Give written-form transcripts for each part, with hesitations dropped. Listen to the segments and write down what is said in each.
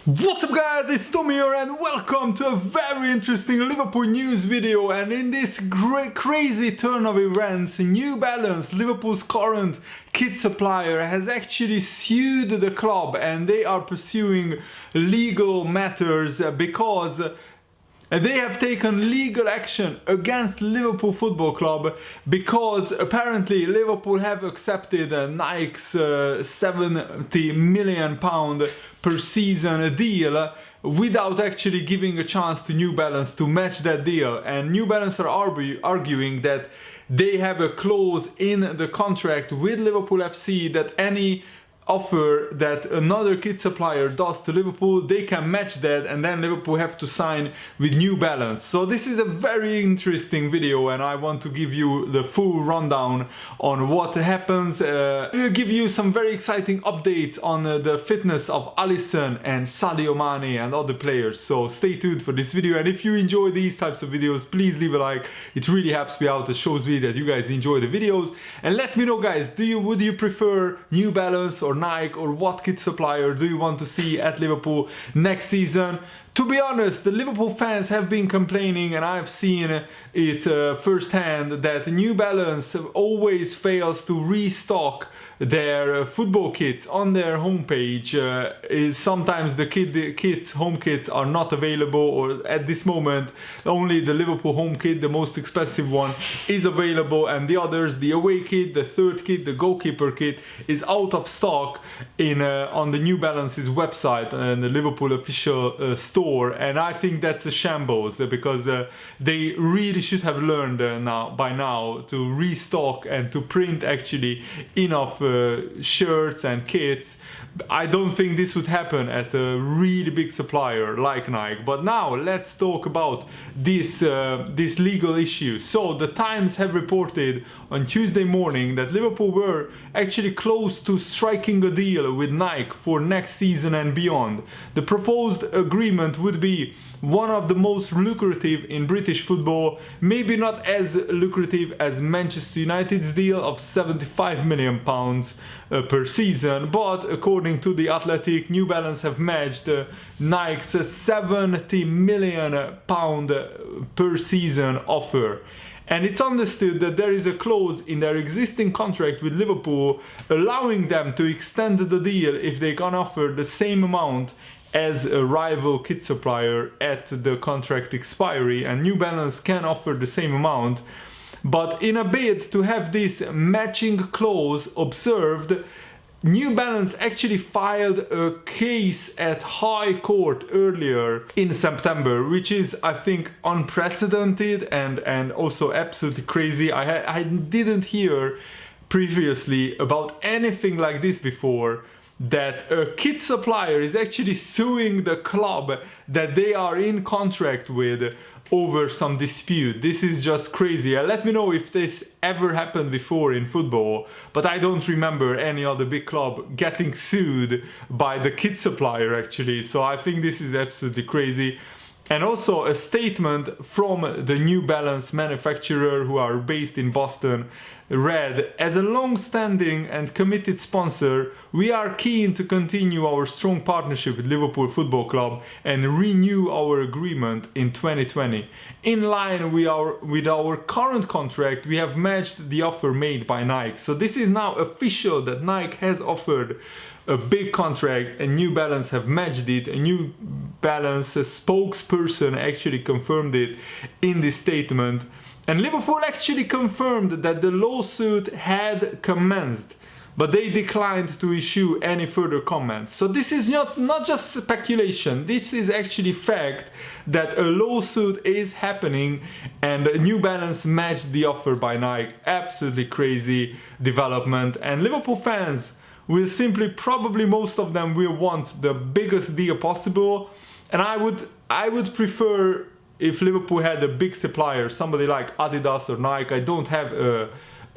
What's up guys, it's Tommy here and welcome to a very interesting Liverpool news video. And in this crazy turn of events, New Balance, Liverpool's current kit supplier, has actually sued the club and they are pursuing legal matters because they have taken legal action against Liverpool Football Club because apparently Liverpool have accepted Nike's £70 million per season deal without actually giving a chance to New Balance to match that deal. And New Balance are arguing that they have a clause in the contract with Liverpool FC that any offer that another kit supplier does to Liverpool, they can match that, and then Liverpool have to sign with New Balance. So this is a very interesting video and I want to give you the full rundown on what happens. We'll give you some very exciting updates on the fitness of Alisson and Sadio Mane and other players. So stay tuned for this video, and if you enjoy these types of videos, please leave a like. It really helps me out. It shows me that you guys enjoy the videos. And let me know guys, would you prefer New Balance or Nike, or what kit supplier do you want to see at Liverpool next season? To be honest, the Liverpool fans have been complaining, and I've seen it firsthand, that New Balance always fails to restock their football kits on their homepage. Sometimes the home kits are not available, or at this moment only the Liverpool home kit, the most expensive one, is available, and the others, the away kit, the third kit, the goalkeeper kit, is out of stock on the New Balance's website and the Liverpool official store. And I think that's a shambles because they really should have learned by now to restock and to print actually enough shirts and kits. I don't think this would happen at a really big supplier like Nike. But now let's talk about this legal issue. So the Times have reported on Tuesday morning that Liverpool were actually close to striking a deal with Nike for next season and beyond. The proposed agreement would be one of the most lucrative in British football, maybe not as lucrative as Manchester United's deal of £75 million per season, but according to The Athletic, New Balance have matched Nike's £70 million per season offer. And it's understood that there is a clause in their existing contract with Liverpool allowing them to extend the deal if they can offer the same amount as a rival kit supplier at the contract expiry, and New Balance can offer the same amount. But in a bid to have this matching clause observed, New Balance actually filed a case at High Court earlier in September, which is, I think, unprecedented and also absolutely crazy. I didn't hear previously about anything like this before, that a kit supplier is actually suing the club that they are in contract with over some dispute. This is just crazy. Let me know if this ever happened before in football, but I don't remember any other big club getting sued by the kit supplier actually. So I think this is absolutely crazy. And also a statement from the New Balance manufacturer, who are based in Boston, read, "As a long-standing and committed sponsor, we are keen to continue our strong partnership with Liverpool Football Club and renew our agreement in 2020. In line with our current contract, we have matched the offer made by Nike." So this is now official that Nike has offered a big contract and New Balance have matched it. A New Balance spokesperson actually confirmed it in this statement. And Liverpool actually confirmed that the lawsuit had commenced, but they declined to issue any further comments. So this is not just speculation, this is actually fact that a lawsuit is happening and New Balance matched the offer by Nike. Absolutely crazy development, and Liverpool fans will simply, probably most of them will want the biggest deal possible. And I would prefer if Liverpool had a big supplier, somebody like Adidas or Nike. I don't have a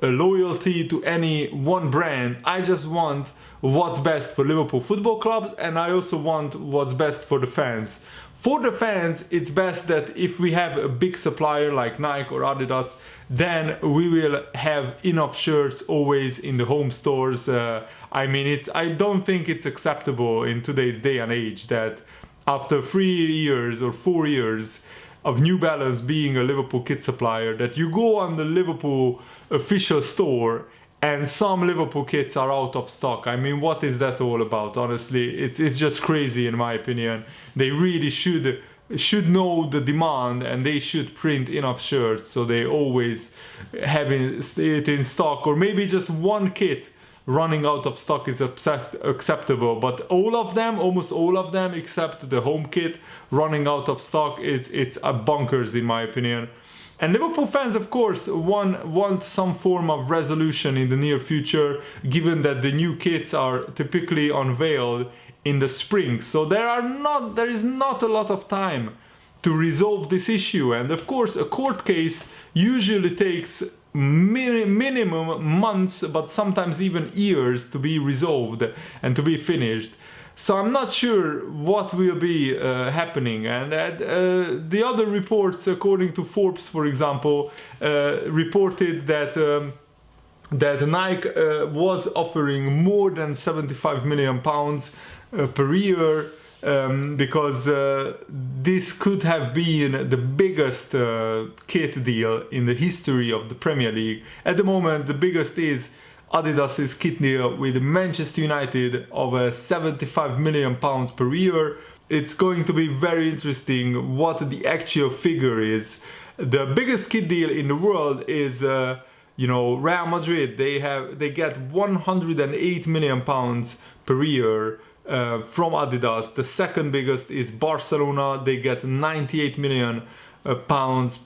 loyalty to any one brand. I just want what's best for Liverpool Football Club, and I also want what's best for the fans. For the fans, it's best that if we have a big supplier like Nike or Adidas, then we will have enough shirts always in the home stores. I mean, I don't think it's acceptable in today's day and age that after 3 years or 4 years of New Balance being a Liverpool kit supplier, that you go on the Liverpool official store and some Liverpool kits are out of stock. I mean, what is that all about? Honestly, it's just crazy in my opinion. They really should know the demand, and they should print enough shirts so they always have it in stock, or maybe just one kit running out of stock is acceptable, but all of them, almost all of them except the home kit running out of stock, it's a bonkers in my opinion. And Liverpool fans, of course, want some form of resolution in the near future, given that the new kits are typically unveiled in the spring. So there is not a lot of time to resolve this issue. And of course, a court case usually takes minimum months, but sometimes even years to be resolved and to be finished. So I'm not sure what will be happening. And the other reports, according to Forbes, for example, reported that Nike was offering more than £75 million per year, because this could have been the biggest kit deal in the history of the Premier League. At the moment, the biggest is Adidas's kit deal with Manchester United of £75 million per year. It's going to be very interesting what the actual figure is. The biggest kit deal in the world is Real Madrid. They get £108 million per year from Adidas. The second biggest is Barcelona. They get 98 million pounds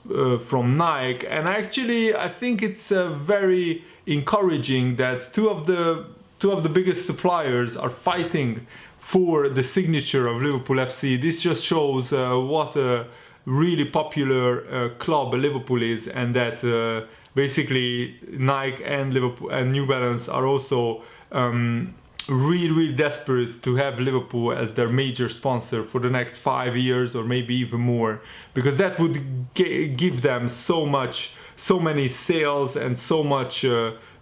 from Nike. And actually, I think it's very encouraging that two of the biggest suppliers are fighting for the signature of Liverpool FC. This just shows what a really popular club Liverpool is, and that basically Nike and Liverpool and New Balance are also really desperate to have Liverpool as their major sponsor for the next 5 years or maybe even more, because that would give them so many sales and so much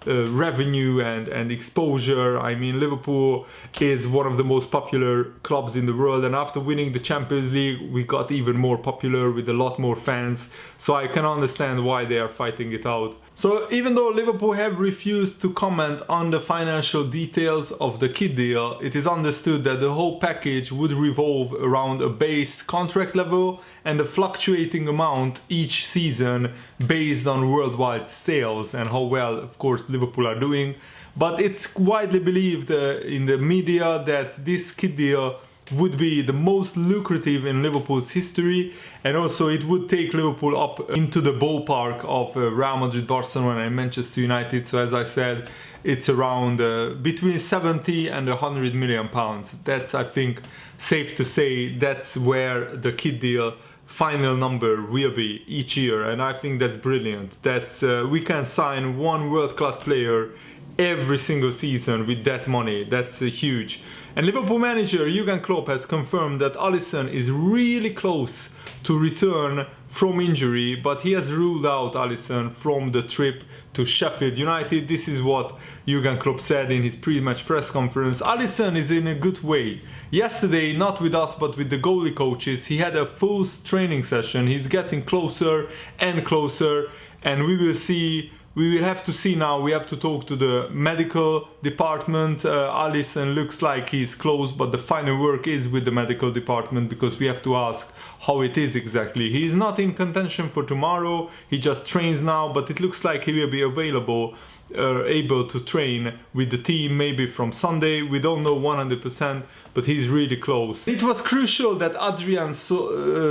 revenue and exposure. I mean, Liverpool is one of the most popular clubs in the world, and after winning the Champions League we got even more popular with a lot more fans, so I can understand why they are fighting it out. So even though Liverpool have refused to comment on the financial details of the kit deal, it is understood that the whole package would revolve around a base contract level and a fluctuating amount each season based on worldwide sales and how well, of course, Liverpool are doing. But it's widely believed in the media that this kit deal would be the most lucrative in Liverpool's history, and also it would take Liverpool up into the ballpark of Real Madrid, Barcelona and Manchester United. So as I said, it's around between 70 and 100 million pounds. That's, I think, safe to say that's where the kit deal final number will be each year, and I think that's brilliant. That's we can sign one world-class player every single season with that money. That's huge. And Liverpool manager Jurgen Klopp has confirmed that Alisson is really close to return from injury, but he has ruled out Alisson from the trip to Sheffield United. This is what Jurgen Klopp said in his pre-match press conference. Alisson is in a good way. Yesterday, not with us but with the goalie coaches, he had a full training session. He's getting closer and closer, and we will have to see now. We have to talk to the medical department. Alisson looks like he's close, but the final work is with the medical department, because we have to ask how it is exactly. He's not in contention for tomorrow. He just trains now, but it looks like he will be able to train with the team maybe from Sunday. We don't know 100%, but he's really close. It was crucial that Adrian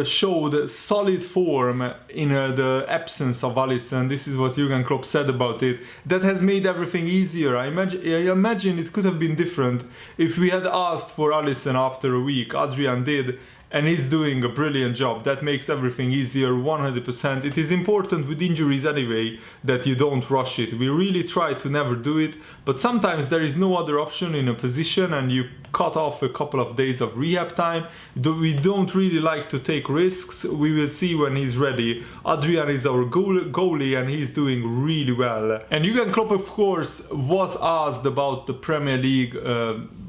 showed solid form in the absence of Alisson. This is what Jurgen Klopp said about it. That has made everything easier. I imagine it could have been different if we had asked for Alisson after a week. Adrian did, and he's doing a brilliant job. That makes everything easier 100%. It is important with injuries anyway that you don't rush it. We really try to never do it, but sometimes there is no other option in a position and you cut off a couple of days of rehab time. We don't really like to take risks. We will see when he's ready. Adrian is our goalie and he's doing really well. And Jurgen Klopp, of course, was asked about the Premier League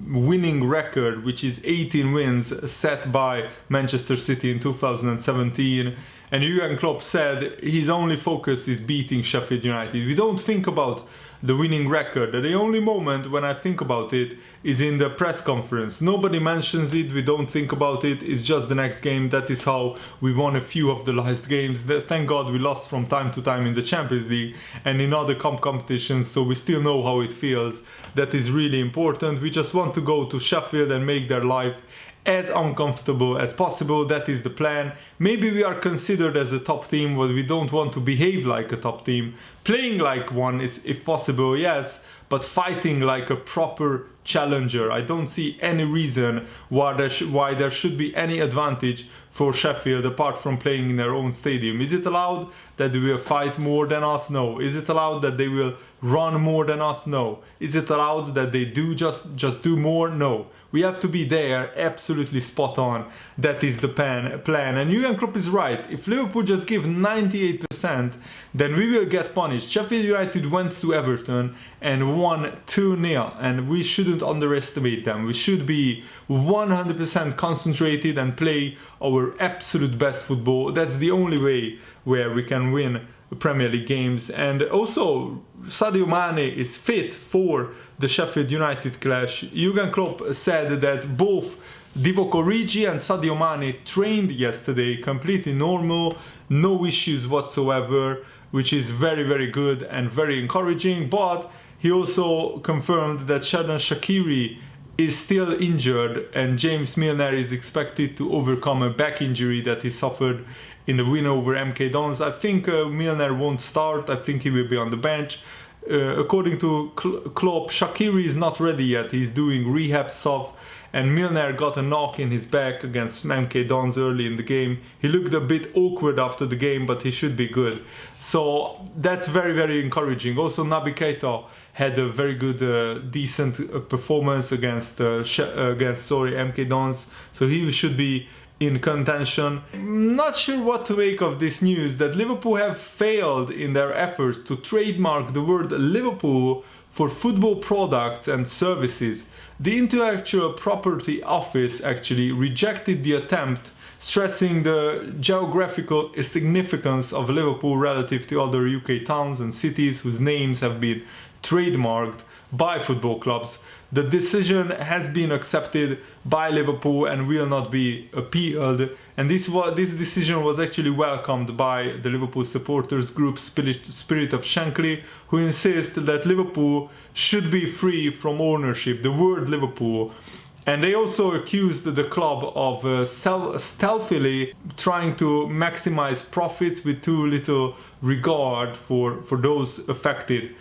winning record, which is 18 wins set by Manchester City in 2017. And Jurgen Klopp said his only focus is beating Sheffield United. We don't think about the winning record. The only moment when I think about it is in the press conference. Nobody mentions it, we don't think about it, it's just the next game. That is how we won a few of the last games. Thank God we lost from time to time in the Champions League and in other competitions, so we still know how it feels. That is really important. We just want to go to Sheffield and make their life as uncomfortable as possible. That is the plan. Maybe we are considered as a top team, but we don't want to behave like a top team. Playing like one is, if possible, yes, but fighting like a proper challenger. I don't see any reason why there should be any advantage for Sheffield apart from playing in their own stadium. Is it allowed that they will fight more than us? No. Is it allowed that they will run more than us? No. Is it allowed that they do just do more? No. We have to be there, absolutely spot on. That is the plan. And Jurgen Klopp is right. If Liverpool just give 98%, then we will get punished. Sheffield United went to Everton and won 2-0, and we shouldn't underestimate them. We should be 100% concentrated and play our absolute best football. That's the only way where we can win Premier League games. And also, Sadio Mane is fit for the Sheffield United clash. Jurgen Klopp said that both Divock Origi and Sadio Mane trained yesterday completely normal, no issues whatsoever, which is very, very good and very encouraging. But he also confirmed that Xherdan Shaqiri is still injured and James Milner is expected to overcome a back injury that he suffered in the win over MK Dons. I think Milner won't start. I think he will be on the bench. According to Klopp, Shaqiri is not ready yet. He's doing rehab stuff, and Milner got a knock in his back against MK Dons early in the game. He looked a bit awkward after the game, but he should be good. So that's very, very encouraging. Also, Naby Keita had a very good, decent performance against MK Dons, so he should be in contention. I'm not sure what to make of this news that Liverpool have failed in their efforts to trademark the word Liverpool for football products and services. The Intellectual Property Office actually rejected the attempt, stressing the geographical significance of Liverpool relative to other UK towns and cities whose names have been trademarked by football clubs. The decision has been accepted by Liverpool and will not be appealed. And this decision was actually welcomed by the Liverpool supporters group Spirit of Shankly, who insist that Liverpool should be free from ownership, the word Liverpool. And they also accused the club of stealthily trying to maximize profits with too little regard for those affected.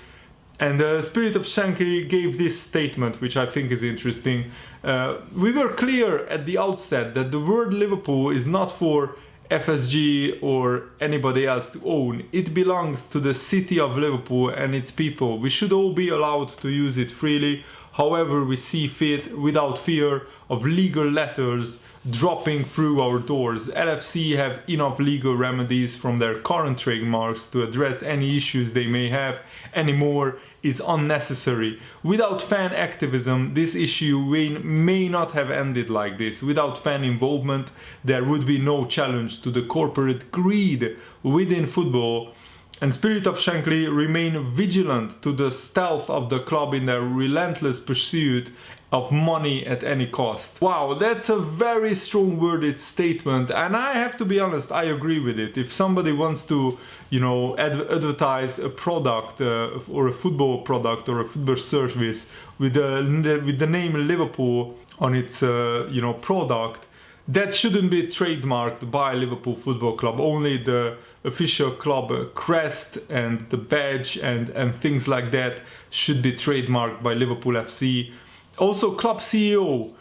And the Spirit of Shankly gave this statement, which I think is interesting. We were clear at the outset that the word Liverpool is not for FSG or anybody else to own. It belongs to the city of Liverpool and its people. We should all be allowed to use it freely, however we see fit, without fear of legal letters dropping through our doors. LFC have enough legal remedies from their current trademarks to address any issues they may have. Anymore is unnecessary. Without fan activism, this issue may not have ended like this. Without fan involvement, there would be no challenge to the corporate greed within football. And Spirit of Shankly remain vigilant to the stealth of the club in their relentless pursuit of money at any cost. Wow, that's a very strong worded statement, and I have to be honest, I agree with it. If somebody wants to, advertise a product or a football product or a football service with the name Liverpool on its product, that shouldn't be trademarked by Liverpool Football Club. Only the official club crest and the badge and things like that should be trademarked by Liverpool FC. Also, club CEO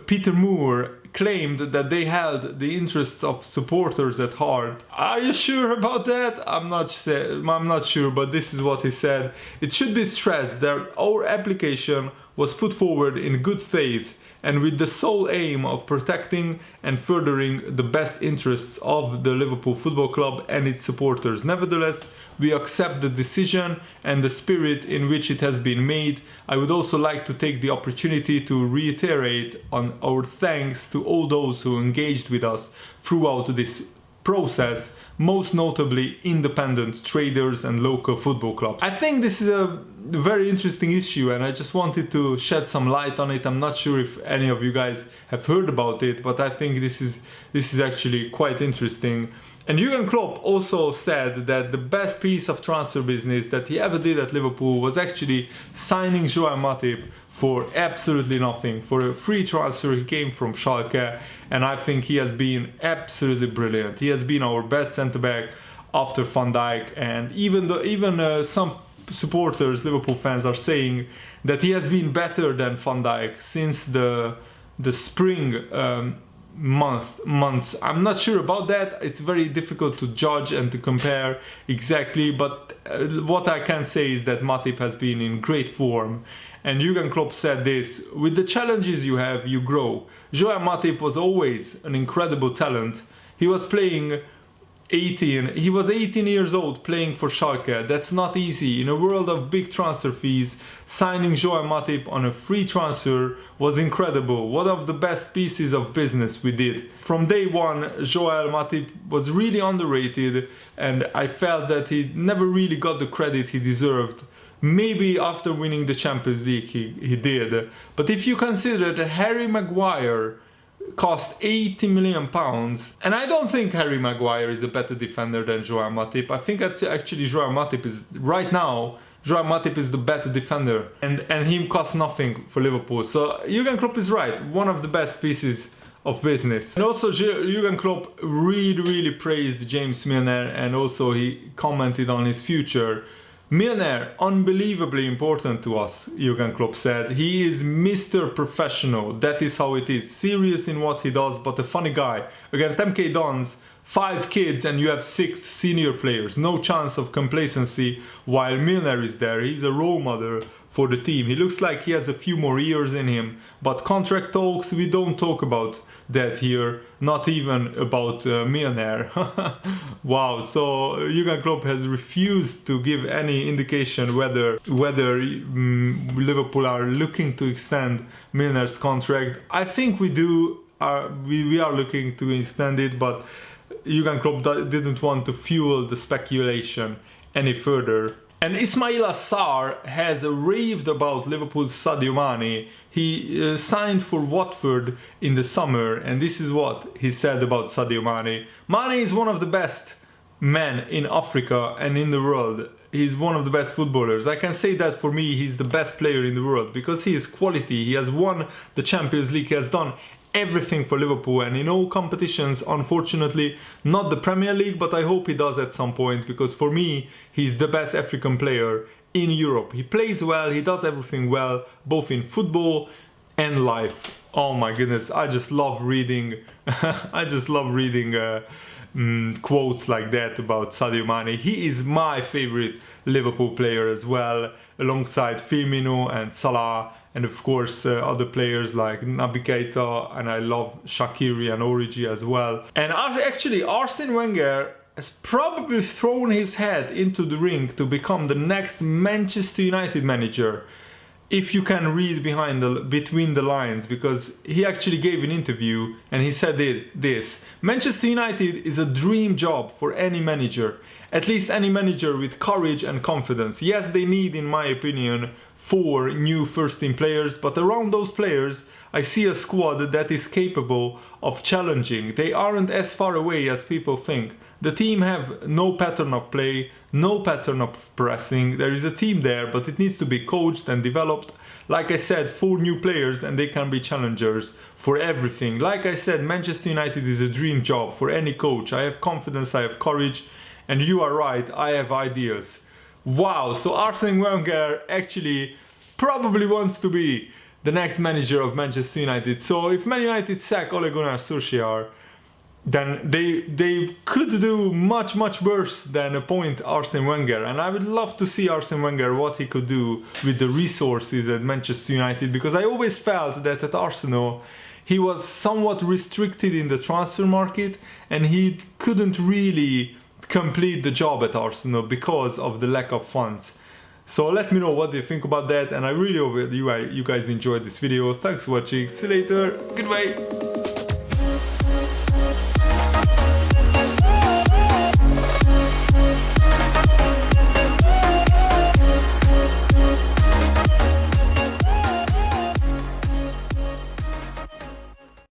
Peter Moore claimed that they held the interests of supporters at heart. Are you sure about that? I'm not sure, but this is what he said. It should be stressed that our application was put forward in good faith and with the sole aim of protecting and furthering the best interests of the Liverpool Football Club and its supporters. Nevertheless, we accept the decision and the spirit in which it has been made. I would also like to take the opportunity to reiterate on our thanks to all those who engaged with us throughout this process, most notably independent traders and local football clubs. I think this is a very interesting issue and I just wanted to shed some light on it. I'm not sure if any of you guys have heard about it, but I think this is actually quite interesting. And Jurgen Klopp also said that the best piece of transfer business that he ever did at Liverpool was actually signing Joel Matip for absolutely nothing, for a free transfer. He came from Schalke, and I think he has been absolutely brilliant. He has been our best centre-back after Van Dijk, and even some supporters, Liverpool fans, are saying that he has been better than Van Dijk since the spring months. I'm not sure about that. It's very difficult to judge and to compare exactly, but what I can say is that Matip has been in great form. And Jurgen Klopp said this: with the challenges you have, you grow. Joel Matip was always an incredible talent. He was 18 years old playing for Schalke. That's not easy. In a world of big transfer fees, signing Joel Matip on a free transfer was incredible. One of the best pieces of business we did. From day one, Joel Matip was really underrated, and I felt that he never really got the credit he deserved. Maybe after winning the Champions League he did. But if you consider that Harry Maguire cost £80 million, and I don't think Harry Maguire is a better defender than Joel Matip. I think actually Joel Matip is, right now, Joel Matip is the better defender, and him costs nothing for Liverpool. So Jurgen Klopp is right, one of the best pieces of business. And also Jurgen Klopp really praised James Milner, and also he commented on his future. Milner, unbelievably important to us, Jurgen Klopp said. He is Mr. Professional, that is how it is. Serious in what he does, but a funny guy. Against MK Dons, 5 kids and you have 6 senior players. No chance of complacency while Milner is there. He's a role model for the team. He looks like he has a few more years in him, but contract talks, we don't talk about that here, not even about Milner. Wow, so Jurgen Klopp has refused to give any indication whether Liverpool are looking to extend Milner's contract. I think we are looking to extend it, but Jurgen Klopp didn't want to fuel the speculation any further. And Ismaila Sarr has raved about Liverpool's Sadio Mane. He signed for Watford in the summer, and this is what he said about Sadio Mane. Mane is one of the best men in Africa and in the world. He's one of the best footballers. I can say that for me, he's the best player in the world because he is quality. He has won the Champions League, he has done everything for Liverpool, and in all competitions, unfortunately not the Premier League, but I hope he does at some point, because for me he's the best African player in Europe. He plays well, he does everything well, both in football and life. Oh my goodness, I just love reading quotes like that about Sadio Mane. He is my favorite Liverpool player as well, alongside Firmino and Salah, and of course other players like Naby Keita, and I love Shaqiri and Origi as well. And actually Arsene Wenger has probably thrown his head into the ring to become the next Manchester United manager, if you can read between the lines, because he actually gave an interview and he said this: Manchester United is a dream job for any manager, at least any manager with courage and confidence. Yes, they need, in my opinion, 4 new first-team players, but around those players I see a squad that is capable of challenging. They aren't as far away as people think. The team have no pattern of play, no pattern of pressing. There is a team there, but it needs to be coached and developed. Like I said, 4 new players and they can be challengers for everything. Like I said, Manchester United is a dream job for any coach. I have confidence, I have courage, and you are right, I have ideas. Wow, so Arsene Wenger actually probably wants to be the next manager of Manchester United. So if Man United sack Ole Gunnar Solskjaer, then they could do much worse than appoint Arsene Wenger. And I would love to see Arsene Wenger, what he could do with the resources at Manchester United, because I always felt that at Arsenal he was somewhat restricted in the transfer market and he couldn't really complete the job at Arsenal because of the lack of funds. So let me know what you think about that, and I really hope you guys enjoyed this video. Thanks for watching, see you later, goodbye.